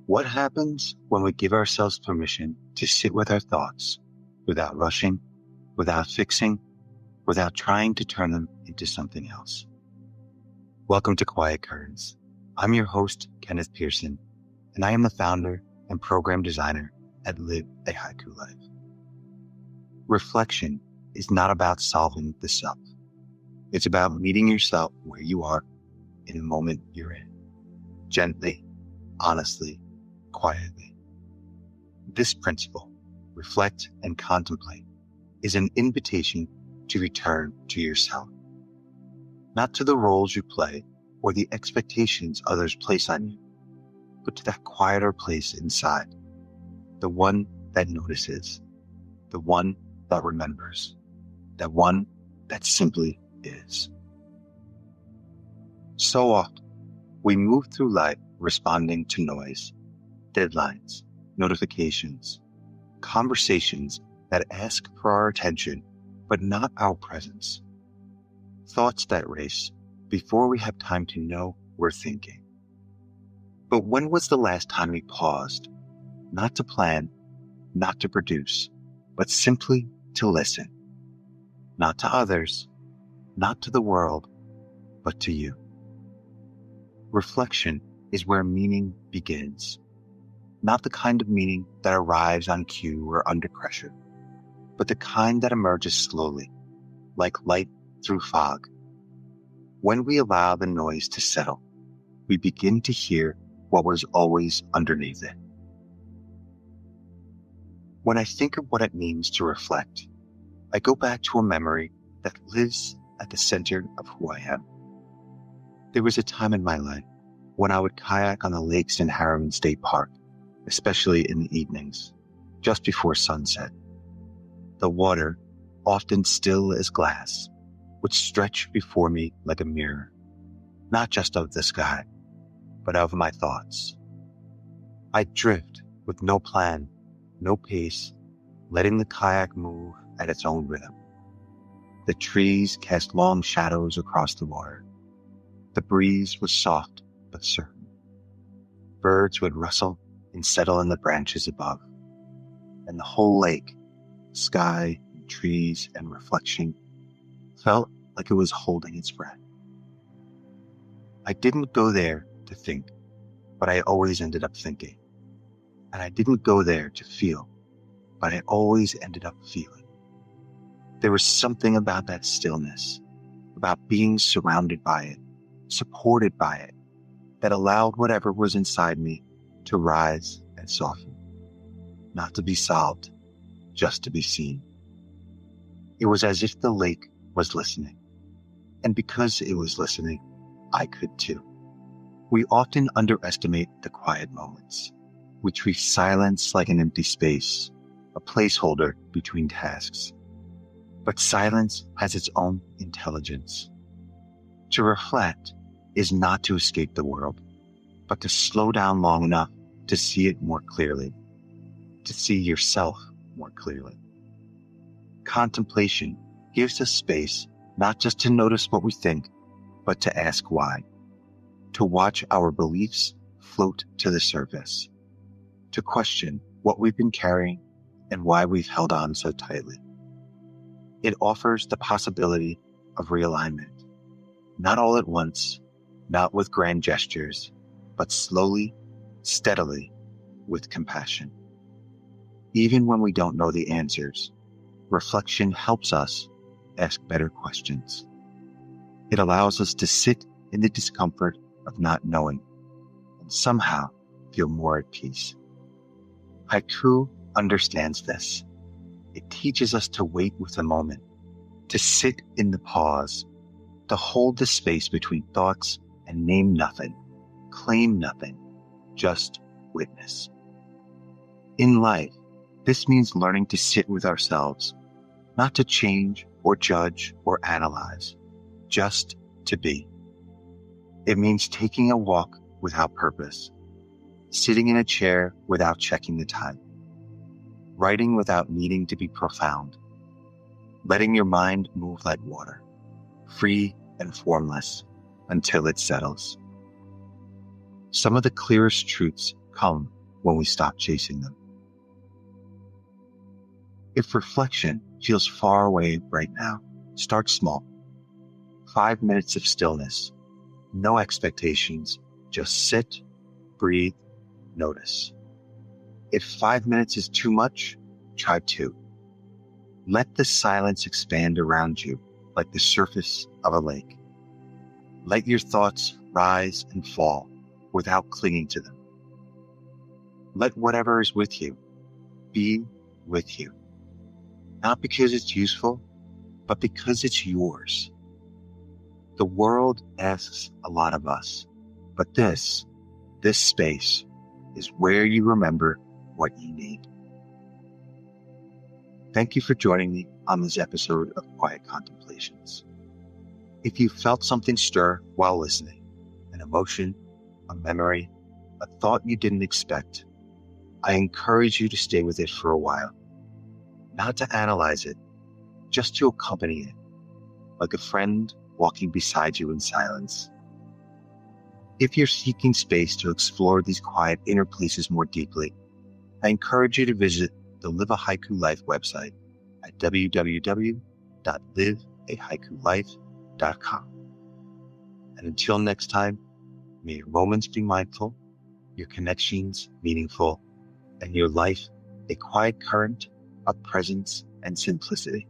What happens when we give ourselves permission to sit with our thoughts without rushing, without fixing, without trying to turn them into something else? Welcome to Quiet Currents. I'm your host, Kenneth Pearson, and I am the founder and program designer at Live a Haiku Life. Reflection is not about solving the self. It's about meeting yourself where you are in the moment you're in, gently, honestly, quietly. This principle, reflect and contemplate, is an invitation to return to yourself, not to the roles you play or the expectations others place on you, but to that quieter place inside, the one that notices, the one that remembers, the one that simply is. So often, we move through life responding to noise, deadlines, notifications, conversations that ask for our attention, but not our presence. Thoughts that race before we have time to know we're thinking. But when was the last time we paused, not to plan, not to produce, but simply to listen? Not to others, not to the world, but to you. Reflection is where meaning begins. Not the kind of meaning that arrives on cue or under pressure, but the kind that emerges slowly, like light through fog. When we allow the noise to settle, we begin to hear what was always underneath it. When I think of what it means to reflect, I go back to a memory that lives at the center of who I am. There was a time in my life when I would kayak on the lakes in Harriman State Park, especially in the evenings, just before sunset. The water, often still as glass, would stretch before me like a mirror, not just of the sky, but of my thoughts. I'd drift with no plan, no pace, letting the kayak move at its own rhythm. The trees cast long shadows across the water. The breeze was soft but certain. Birds would rustle and settle in the branches above. And the whole lake, sky, trees, and reflection felt like it was holding its breath. I didn't go there to think, but I always ended up thinking. And I didn't go there to feel, but I always ended up feeling. There was something about that stillness, about being surrounded by it, supported by it, that allowed whatever was inside me to rise and soften, not to be solved, just to be seen. It was as if the lake was listening. And because it was listening, I could too. We often underestimate the quiet moments. We treat silence like an empty space, a placeholder between tasks. But silence has its own intelligence. To reflect is not to escape the world, but to slow down long enough to see it more clearly, to see yourself more clearly. Contemplation gives us space not just to notice what we think, but to ask why, to watch our beliefs float to the surface, to question what we've been carrying and why we've held on so tightly. It offers the possibility of realignment, not all at once, not with grand gestures, but slowly, steadily, with compassion. Even when we don't know the answers, reflection helps us ask better questions. It allows us to sit in the discomfort of not knowing and somehow feel more at peace. Haiku understands this. It teaches us to wait with the moment, to sit in the pause, to hold the space between thoughts and name nothing, claim nothing, just witness. In life, this means learning to sit with ourselves, not to change or judge or analyze, just to be. It means taking a walk without purpose, sitting in a chair without checking the time, writing without needing to be profound, letting your mind move like water, free and formless until it settles. Some of the clearest truths come when we stop chasing them. If reflection feels far away right now, start small. 5 minutes of stillness, no expectations, just sit, breathe, notice. If 5 minutes is too much, try 2. Let the silence expand around you like the surface of a lake. Let your thoughts rise and fall without clinging to them. Let whatever is with you be with you. Not because it's useful, but because it's yours. The world asks a lot of us, but this space is where you remember what you need. Thank you for joining me on this episode of Quiet Contemplations. If you felt something stir while listening, an emotion, a memory, a thought you didn't expect, I encourage you to stay with it for a while. Not to analyze it, just to accompany it, like a friend walking beside you in silence. If you're seeking space to explore these quiet inner places more deeply, I encourage you to visit the Live a Haiku Life website at www.liveahaikulife.com. And until next time, may your moments be mindful, your connections meaningful, and your life a quiet current of presence and simplicity.